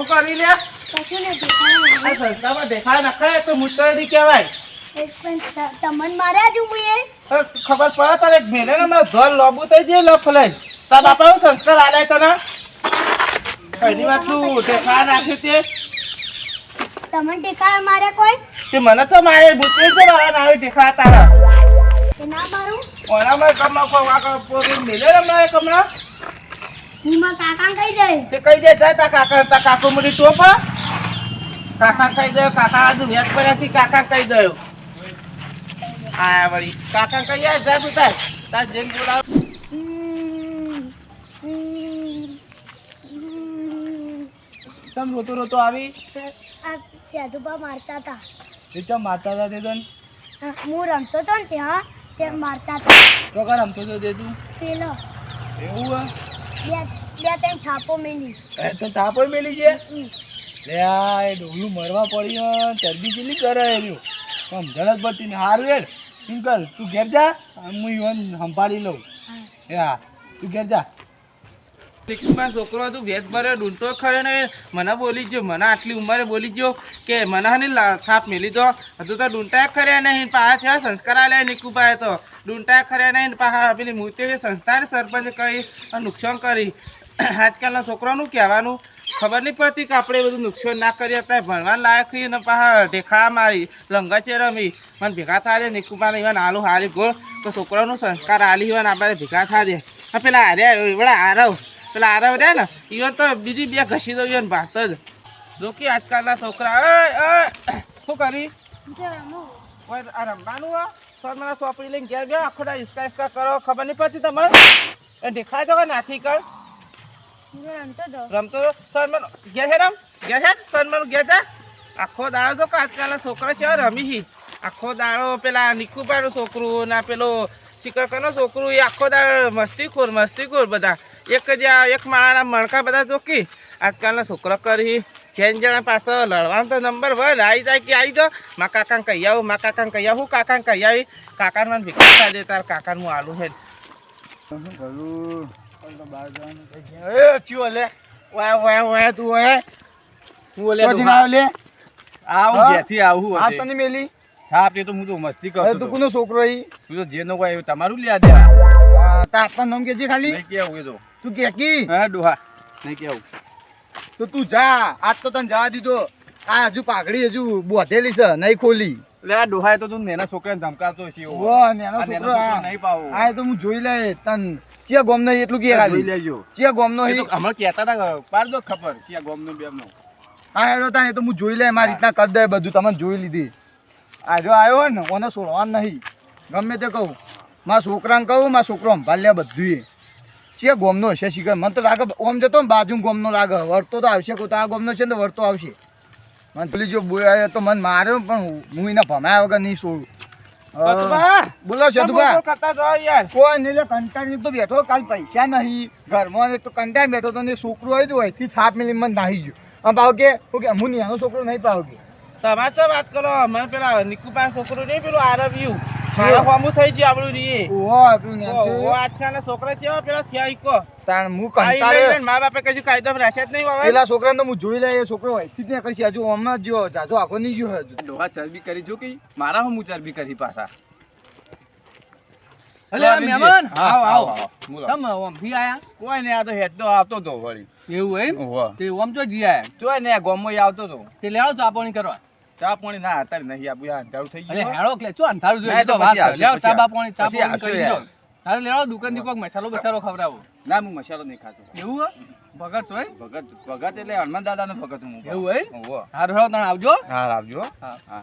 હું કરી લે કશું નથી આ સંસ્થામાં દેખાય નખાય તો મુતરડી કહેવાય. પણ તમને માર્યા જ હું એ ખબર પડે તારે મેલે ને મારે ઘર લોબુ થઈ જાય લખ લઈ તાર બાપા હું સંસ્કાર આલાય તને પહેલી વાત તું દેખાય નાખી તમને ટેકા માર્યા કોઈ તે મને તો મારે બુચી છે મારા નાવે દેખાય તારા એ ના મારું ઓનામાં કમા કો વાકા પોરી મેલે ને મારે કમના હું માં કાકા કહી દે તે કઈ દે તા કાકો મુડી ટોપ કાકા કહી દે કાકા આજુ વેત પડ્યાથી કાકા કહી દયો આ વળી કાકા કહી આ જા તું તાર જેન બોલાવ તમ રોતો રોતો આવી આ સાધુબા મારતા હતા તે ચમ મારતા હતા તે તન હું રમતો હતો ને ત્યાં તે મારતા હતા તો કર રમતો તો તે તું પેલો એવું બે ત્રણ થાપો મેલી હે તો તાપો મેલી છે લે આ એ ડોલું મરવા પડી ચરબી ચેલી કરે એનું સમજણ જ પડતી ને હારું હેડ શું કર તું ઘેર જા હું ઈવન સંભાળી લઉં હા તું ઘેર જા છોકરો તું વેચ ભરે ડૂંટો ખરે ને મને બોલી ગયો મને આટલી ઉંમરે બોલી ગયો કે મને હની થાપ મેલી દો હજુ તો ડૂંટા ખરે નહીં પાછા છે સંસ્કાર આલે નિકુભાઈ તો ડૂંટા ખરે નહીં પાછા પેલી મૂર્તિ સંસ્થાને સરપંચ કહી નુકસાન કરી આજકાલના છોકરાનું કહેવાનું ખબર નહીં પડતી કે આપણે બધું નુકસાન ના કરીએ અત્યારે ભણવાનું લાયક થઈ ને પાછા ઢેખા મારી લંગાચે રમી મને ભેગા થાય નિકુભાઈ ઈવન આલું હારી ગોળ તો છોકરાનું સંસ્કાર આલી ઈવન આપણે ભેગા થાય પેલા હાર્યા એવડા આરવ પેલા આરવ રહ્યા ને ઈવન તો બીજી બે ઘસી દઉં ઈવન ભાત જ જોકી આજકાલના છોકરા શું કરી આ રમવાનું સર મને ચોપડી લઈને ઘેર ગયા આખો દા હિસકા કરો ખબર નહીં પડતી તમારે એ દેખાય તો નાખી કર રમતો સર મને ઘેર હે સર મને ઘેર જા આખો દાડો તો આજકાલના છોકરા છે રમી આખો દાડો પેલા નિકુભાઈનું છોકરું ના પેલો ચિકકનો છોકરું એ આખો દાડો મસ્તીખોર બધા એક માળાના મણકા બધા ચોકી આજકાલના છોકરા કરી જેન જણા પાછો લડવાનો તો નંબર 1 આવી જાય કે આવી જાઓ મા કાકાને કહી આવું હું કાકાને કહી આવી કાકાને મને ભેગા થાય દે તાર કાકાનું હું આલું છે મસ્તી કરું તું કોનો છોકરો તું તો જે નો કોઈ તમારું લ્યા દે તાપા નામ કે છે ખાલી નહીં કેવું એ તો તું કે કી હા ડોહા નહીં કેવું તો તું જા આજ તો તને જવા દીધો આ હજુ પાઘડી હજુ બોધેલી છે નહીં ખોલી લે આ ડોહા તો તું નેના છોકરાને ધમકાતો છે ઓ નેનો છોકરો નહીં પાવો આ તો હું જોઈ લે તન ચિયા ગોમ નો એટલું કે જોઈ લેજો ચિયા ગોમ નો હમણાં કહેતા હતા પાર દો ખબર ચિયા ગોમ નો બેમ નો આ હેડો તા એ તો હું જોઈ લે મારી રીતના કરી દે બધું તમને જોઈ લીધી આ જો આવ્યો ને ઓને છોડવાનું નહીં ગમે તે કહું મારા છોકરાને કહું મારા છોકરો સંભાળ્યા બધું ચિયા ગોમનો હશે શીખર મને તો લાગે ઓમ જતો ને બાજુ ગોમનો લાગે વળતો તો આવશે કોઈ આ ગોમનો છે ને તો વળતો આવશે મને પેલી જો બોલાયો તો મને માર્યો પણ હું એને ભમાયા વગર નહીં છોડું બોલો સદુભા કોઈ નહીં કંટાળી તો બેઠો કાલ પૈસા નહીં ઘરમાં તો કંટાળી બેઠો તો છોકરો હોય તો હોયથી થાપ મિલી મને નાહી ગયો આમ પાવ કે હું નાનો છોકરો નહીં પાવ કે તમારે તો વાત કરો મને પેલા નિકુપા છોકરો નહીં પેલું આરવ્યું મારા થઈ ગયું આપણું રીએ આજકાલના છોકરા છે પેલા થયા ઈકો હું કંટાળે મા બાપે કશું કાયદો રહેશે જ નહીં પેલા છોકરાને તો હું જોઈ લે એ છોકરો હોયથી જ નહીં કરશે હજુ હમણાં જો જાજો આખો નહીં ગયો હજુ ડોહા ચરબી કરી જો કે મારા હું ચરબી કરી પાછા અલે મહેમાન આવ તમ ઓમ ભી આયા કોઈ ને આ તો હેડ તો આવતો તો વળી એવું એમ તે ઓમ તો જી આયા જોય ને ગોમો આવતો તો તે લેવો ચા પાણી કરવા ચા પાણી ના અત્યારે નહીં આપું અંધારું થઈ ગયું અરે હેડો કે ચો અંધારું જોઈ તો વાત લેવો ચા પાણી કરી દો તારે લેવો દુકાન થી કોક મસાલો બસાલો ખવડાવો ના હું મસાલો નહીં ખાતો એવું ભગત હોય ભગત એટલે હનુમાન દાદા નો ભગત હું એવું હોય હારું હેડો તને આવજો હા આવજો હા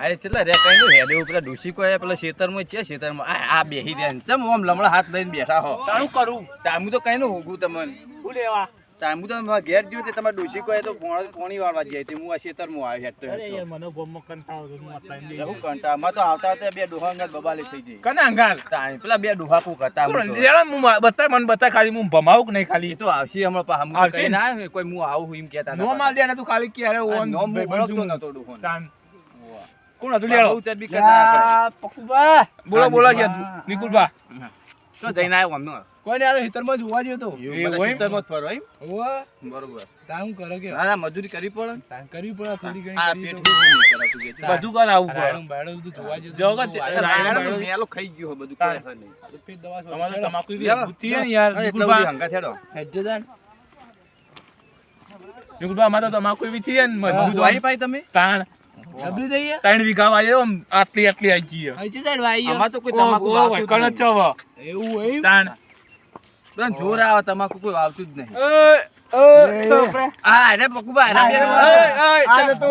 અરે ચલા રે કઈ નું હેડે પેલા ડોસી કોઈ પેલા ખેતરમાં છે ખેતરમાં આ બેહી રહ્યા ચમ ઓમ લમણા હાથ લઈને બેઠા હો તારું કરું તામું તો કઈ નું હોગું તમને શું લેવા તામું તો ઘેર ગયો તે તમારે ડોસી કોઈ તો પોણી વાળવા જાય તે હું આ ખેતરમાં આવ્યો હેડ તો અરે યાર મને બોમ્બો કંટાળો તો હું આપતા નહીં હું કંટાળો માં તો આવતા હતા બે ડોહા અંગાલ બબાલે થઈ ગઈ કને અંગાલ તાઈ પેલા બે ડોહા કો કરતા હું બતા મને બતા ખાલી હું ભમાવું કે નહીં ખાલી તો આવશે હમણાં પા હું આવશે ના કોઈ હું આવું એમ કહેતા નો માલ દે ને તું ખાલી કે અરે ઓન નો બળતો નતો ડોહો કોણ હતું લેડો ચરબી કરતા પકુબા બોલો છે નિકુલબા તો જઈને આવ્યો અમને કોઈને આ ખેતરમાં જોવા જ્યો તો ખેતરમાં જ ફરો એમ ઓવા બરોબર તાણ કરે કે ના મજૂરી કરવી પડે ને. તાણ કરવી પડે થોડી ઘણી આ કરી પેટ તો. કેવું નહીં કરાતું કે. બધું કરાવવું પડે રાયડું બાયડું બધું જોવા જ્યો જો તો. કે આ રાયડાનો રાયડું મેલો ખાઈ ગયો બધું કરે છે નહીં. આ તો પેટ દવા સો. તમારે તમાકુ બી લેવા. બુદ્ધિ હે ને યાર એટલે નિકુલબા બધી હંગા થેડો. હેડજો તાણ. નિકુલબા અમારે તો તમાકુ એવી થી હે ને બધું મજબૂત વાઈ પાઈ તમે તાણ ડબલી દઈએ 3 વીઘા વાય આમ આટલી આટલી આવી ગઈ હઈ છે સાઈડ વાઈ આમાં તો કોઈ તમાકુ વાવતું જ કણ નહીં. ચવ એવું હોય તાણ પણ જોર આવે તમાકુ કોઈ વાવતું જ નહીં. ઓય આ અરે પકુબા અરે બે ઓય તો.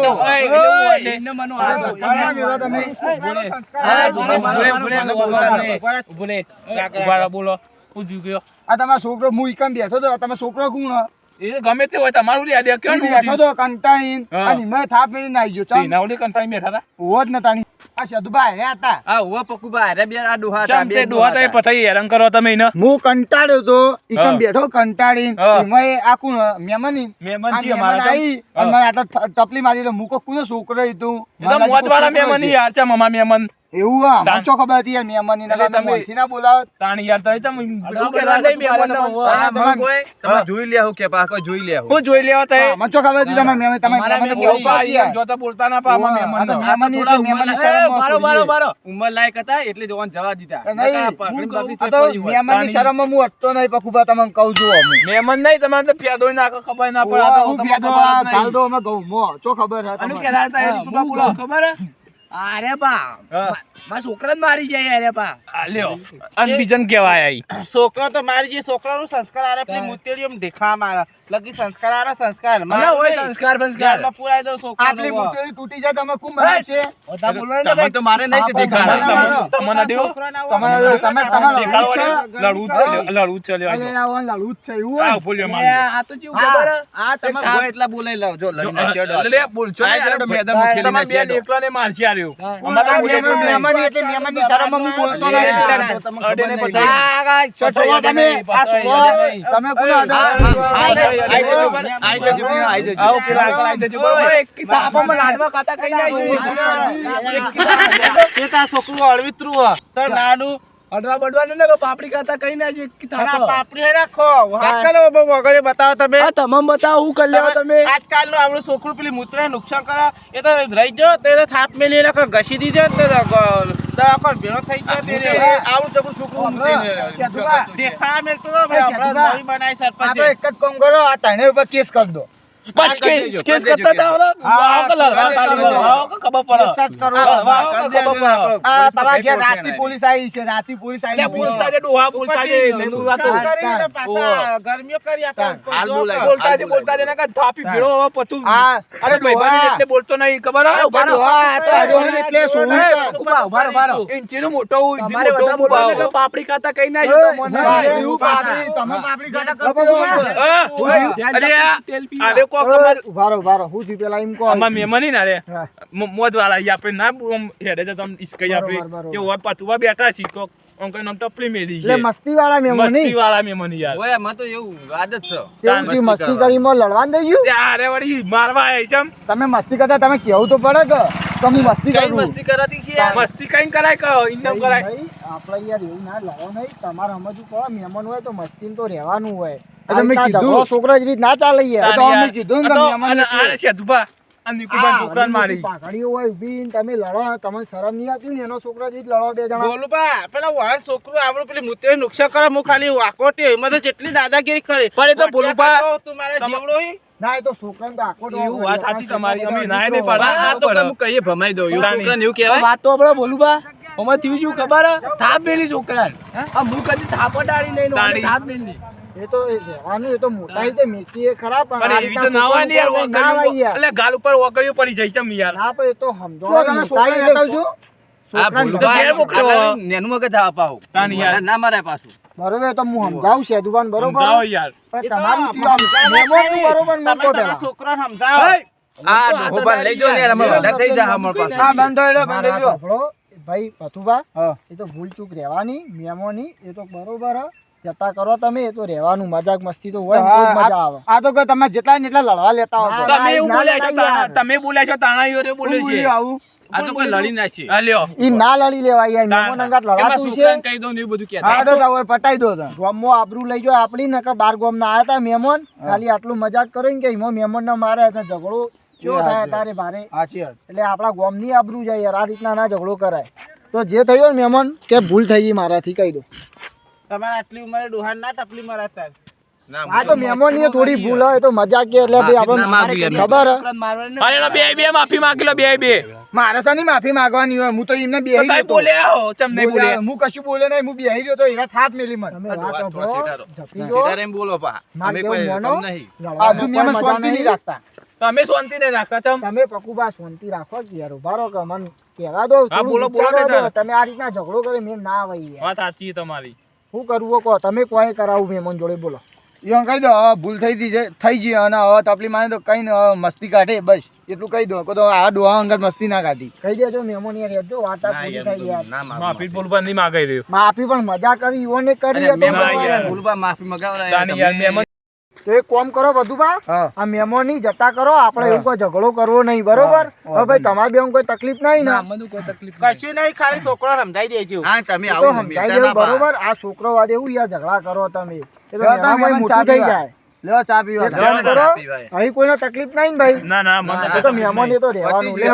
એને મનો આ ઘણા મેલા તમે. બોલો પૂછ્યું ગયો આ તમારો છોકરો હું ઈકન બેઠો તો તમારો છોકરો કોણ હ? એ ગમે તે હોય તમારું લે દે કેમ બેઠો તો કંટાળીને હા. અને મેં થાપ મેળીને આવી ગયો ચમ નાવડી કંટાઈ બેઠા હતા હોત ને તાણી આ સદુભાઈ રહ્યા હતા આ ઉવા પકુબા અરે બે આ ડોહા હતા, ચમ બે તે ડોહા તો એ હતા. પથાઈ હેરાન કરો તમે એને હું કંટાળ્યો તો ઈકન હા. બેઠો કંટાળીને હા. એમાં આ કોણ મહેમાની મહેમાન છે આ અમારા મહેમાન ચમ. આવી અને મને આટલા ટપલી મારી એટલે મૂકો કોનો છોકરો ઈ તું એ તો મોજવાળા મહેમાન ઈ યાર ચમ અમારા મહેમાન એવું હા મને શું ખબર હતી યાર મહેમાની એટલે તમે તમે- મોંથી ના બોલાવો તાણી યાર તો તમે અડવા બડવા નહીં મહેમાનનો હોવા. આ તમે તમારે- કોઈ તમે જોઈ લેવું કે પા કોઈ જોઈ લેવું. હું જોઈ લેવા તા મને શું ખબર હતી તમે મહેમાન તમે અમારા મહેમાન તો મહેમાન બહુ પાડી યાર. જોતા બોલતા ના પાવા આ તો મહેમાન મહેમાની થોડા એટલે મહેમાની ઉંમરના- શરમમાં બારો બારો છોડી બારો ઉંમર લાયક હતા એટલે જ ઓન જવા દીધા. નહીં, નકા પકડી બકડી આ તે તો પડી હોય. મહેમાનની શરમમાં હું હતો નહીં પકુબા તમને કહું છું અમે મહેમાન નહીં તમારે તો ફેદોય નાખો ખબર ના પડે આ તો હું તમને ભેદો ખબર જ આ નહીં. ગાલ દો અમે ઘઉંમાં. ચો ખબર હે આનું તમને? કહેતા હતા એ હા, રીતનું હું બોલો. કહું ખબર હે? અરે બા હા. મારા છોકરાને મારી જાય અરે બા આ લ્યો અને બીજન કહેવાય આઈ છોકરો તો મારી જે છોકરાનું સંસ્કાર આરે પેલી મુતેડીઓ દેખા મારા લગી સંસ્કાર આરે સંસ્કાર મને હોય સંસ્કાર બંસ્કાર જેલમાં પુરાઈ દો આપલી છોકરાનો મુઠ્ઠી તૂટી જાય તમે કુમ બનાવશે? ઓતા બોલવાનું તમે તો મારે નહીં કે દેખાડા. તમને દેવો તમારે તમે તમારે દેખાડો લડવું જ છે? લડવું જ ચાલ્યો અરે આ વાન લડવું જ છે એવું આ હોય? બોલ્યો એ માર આ તો કેવું ખબર હે? આ તમે ગો એટલા બોલાઈ લાવો જો લડીને શેડો. લે બોલશો ને આ યાર, જેડો મેદાન મૂકેલી તમારે ના બે શેડો. એકલાને મારશી આર્યો હા. અમારે આ તો બોલે મહેમાન- નહીં. મહેમાની એટલે મહેમાનની શરમમાં હું બોલતો અરે, નહીં. તમને અડે ખબર ને નહીં. પતાઈ. છોકરો તમે આ છોકરો તમે કોને આઈ જજો, આઈ જજો. આવો પેલા આગળ આઈ જજો, બરોબર? એક તાપામાં લાડવા ખાતા કઈ ના છોકરું અળવિતરું હ તો નાનું અડવા બડવાનું ને પાપડી ખાતા કઈ ના એક અને આ તાપા પાપડી હે રાખો આજકાલ બહુ વગરે બતાવો તમે આ તમામ બતાવો હું કરી લેવા તમે આજકાલનું આપણું છોકરું પેલી મૂત્રે નુકસાન કરે એ તો રહી ગયો તો એ તો થાપ મેલી એને ઘસી દીધો ને તો દવાખાને ભેળો થઈ ગયો તે આવું ચકું છોકરું મૂકીને દેખા મેલતો તો ભાઈ હમણાં નવી બનાવી સરપંચે. આપણે એક જ કામ કરો આ ત્રણે ઉપર કેસ કરી દો બસ કેસ કરતા હતા હવે? આવો કે લડવા કાઢી દો, આવો કે ખબર પડે. સર્ચ કરો આવો કે ખબર પડે. આ તમારા ઘેર રાતની પોલીસ આવી છે રાતની પોલીસ એટલે આવી બોલતા છે, ડોહા બોલતા છે, લેનું વાતો. કરીને પાછા ગરમીઓ કરી આપે. હાલ બોલાય. બોલતા છે ને કાં થાપી ભેળો હવે પતું. આ અરે ભાઈબંધ એટલે બોલતો નહીં, ખબર હે? એટલે સોનું ઉભા ઉભા ઉભા ઇંચીનો મોટો હોય, તમારે મોટો બધા બોલવાનું કે ઉભા પાપડી ખાતા કઈ ના જો તો મને એવું પાપડી તમે પાપડી ખાતા કરતો હો. અરે આ અરે કોક ઉભારો હું થી પેલા એમ કહો અમાર મહેમાન ઈ ના રે હા. મોજ વાળા ઈ આપણે ના આમ હેડે છે તમ ઈસકઈ આપણે બરોબર. કે ઓય પતુવા બેઠા છી કોક આમ કઈ નામ ટપલી મેલી એટલે છે મસ્તી વાળા મેમો મસ્તી નહીં વાળા મહેમાન યાર ઓય એમાં તો એવું આદત છે. તેવું થી મસ્તી કરી માં લડવાન દઈ ગયું ત્યારે વળી મારવા આવી છે એમ. તમે મસ્તી કરતા તમે કેવું તો પડે કે તમે મસ્તી કઈ કરું મસ્તી કરાતી છે યાર? મસ્તી કઈ કરાય કે ઇન્દમ કરાય ભાઈ આપણે યાર એવું ના લડો નહીં તમારે સમજવું પડે મહેમાન હોય તો મસ્તી તો રહેવાનું હોય તમે આ કીધું. ઝઘડો છોકરા જ રીત ના ચાલે યાર તો અમે કીધું ને કે મહેમાન આ છે દુબા આ નિકુબાન છોકરાને મારી પાઘડીઓ હોય ઊભી ને તમે લડો તમને શરમ નહીં આવતી ને એનો છોકરો જ રીત લડો બે જણા બોલું બા પેલા વાહન છોકરું આપણું પેલી મૂત્રે નુકસાન કરે હું ખાલી વાકોટી એમાં તો જેટલી દાદાગીરી કરી પણ એ તો બોલું બા તું મારા જેવડો હી ના એ તો છોકરાને તો આખો એવું વાત સાચી તમારી અમે નાય નહીં પાડતા. આ તો કઈ કહીએ ભમાઈ દઉં એવું પોતાની. છોકરાને એવું કહેવાય. વાત તો આપણે બોલું બા ઓમાં થયું શું ખબર હે? થાપ મેલી છોકરાને આ હું કદી થાપ ડાળી નહીં ડાળી. થાપ મેલી એ તો એ રહેવાનું એ તો મોટા રીતે મેકી એ ખરા પણ પણ આ એવી રીતના તો ના હોય ને યાર છોકરાનું ના હોય યાર. એટલે ગાલ ઉપર ઓગળ્યું પડી જાય છે એમ યાર ના પણ એ તો સમજો શું તમે છોકરાને બતાવજો? આ છોકરાને ભૂલું તો બા ઘેર મોકલો. આ નેનું મગજ આપાવું. તાની યાર. ના મારે પાછું. બરોબર એ તો હું સમજાવું છે દુકાન બરોબર સમજાવો યાર પણ તમારું થયું મેમોનું બરોબર મૂકો પેલા છોકરાને સમજાવો આ ડોહો બા લઈ જાઓ ને યાર, અમે વધારે થઈ જાય અમારા પાસે. હા બંધ બંધ ભાઈ પથુભા એ તો ભૂલ ચૂક રહેવાની મેમોની એ તો બરોબર હ. જતા કરો તમે એ તો રહેવાનું મજાક મસ્તી તો હોય ને તો જ મજા આવે આ તો તમે જેટલા ને એટલા લડવા લેતા હો તમે એવું બોલ્યા છો તાણા, તમે બોલ્યા છો તાણા ઈયો રે બોલે છે આવું આ તો કોઈ લડી ના છે આ લ્યો ઈ ના લડી લેવાય યાર મહેમાન અંગાત લડાતું છે કહી દો ને એવું બધું કે હા તો હવે પટાઈ દો ગામમાં આબરૂ લઈ જો આપણી નકર બાર ગામના આયા તા મહેમાન ખાલી આટલું મજાક કરો ને કે એમાં મહેમાન ના મારે તો ઝઘડો કેવો થાય તારે ભારે સાચી વાત એટલે આપણા ગામની આબરૂ જાય યાર આ રીતના ના ઝઘડો કરાય તો જે થયો ને મહેમાન કે ભૂલ થઈ ગઈ મારાથી કહી દો તમારે આટલી ઉંમરે ડોહાન ના ટપલી મારતા આ તો મહેમાન ની થોડી ભૂલ હોય તો મજાક કે એટલે ભાઈ આપણે ખબર હે અરે એનો બે માફી માંગી લો બે મારે શાની માફી માંગવાની હોય હું તો એમને બેહી કઈ બોલ્યા હો ચમ નહીં બોલે હું કશું બોલ્યો નહીં હું બેહી રહ્યો તો એના થાપ મેલી મને તમે વાત સાંભળો, જપી જો. એમ બોલો પા માર કેવું માનો? આજુ મેમન શાંતિ નહીં રાખતા તમે શાંતિ નહીં રાખતા ચમ તમે પકુબા શાંતિ રાખો કે યાર ઉભા રહો કે મન કહેવા દો હા, થોડું બોલો, બોલો વિચારવા ને દો. તમે આ રીતના ઝઘડો કરે મેં ના આવે યાર વાત સાચી તમારી શું કરવું કહો તમે કોઈ કરાવું મહેમાન જોડે બોલો એમ કહી દો હવે ભૂલ થઈ ગઈ છે થઈ ગઈ અને હવે તપલી માને તો કઈ મસ્તી કાઢે બસ એટલું કહી દો તો આ ડોહા અંગત મસ્તી ના કાઢી કહી દેજો મહેમાન યાર રહેજો વાર્તા પૂરી થઈ યાર માફી બોલવા નહીં માંગાઈ રહ્યો માફી પણ મજા કરી ઈવોને કરી તો બરાબર. માફી મગાવરા તાની યાર મહેમાન તો એક કોમ કરો બધું બા હા. આ મહેમાન ની જતા કરો આપણે એવું કોઈ ઝઘડો કરવો નહીં બરોબર હવે ભાઈ તમારે બેન કોઈ તકલીફ નહીં ને કશું નહીં ખાલી છોકરો સમજાઈ દેજો હા તમે તો આવો સમજાઈ દેવું બરોબર આ છોકરો વાદ એવું યાર ઝઘડા કરો તમે એ તો મહેમાન મોટું થઈ જાય લો ચા પીવા એક કામ કરો અહીં કોઈને તકલીફ નહીં ને ભાઈ ના એ તો મહેમાન એ તો રહેવાનું લે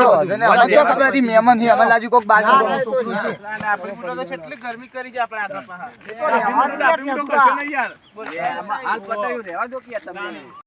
મહેમાન છે અમાર લાજુ કોક બાજુ ના, ના, એ તો છે. આપણે તો કેટલી ગરમી કરી છે આપણે આગળ પાછા એ તો રહેવાનું યાર, કરશો નહીં યાર હાલ પટાયું રહેવા દો કે તમે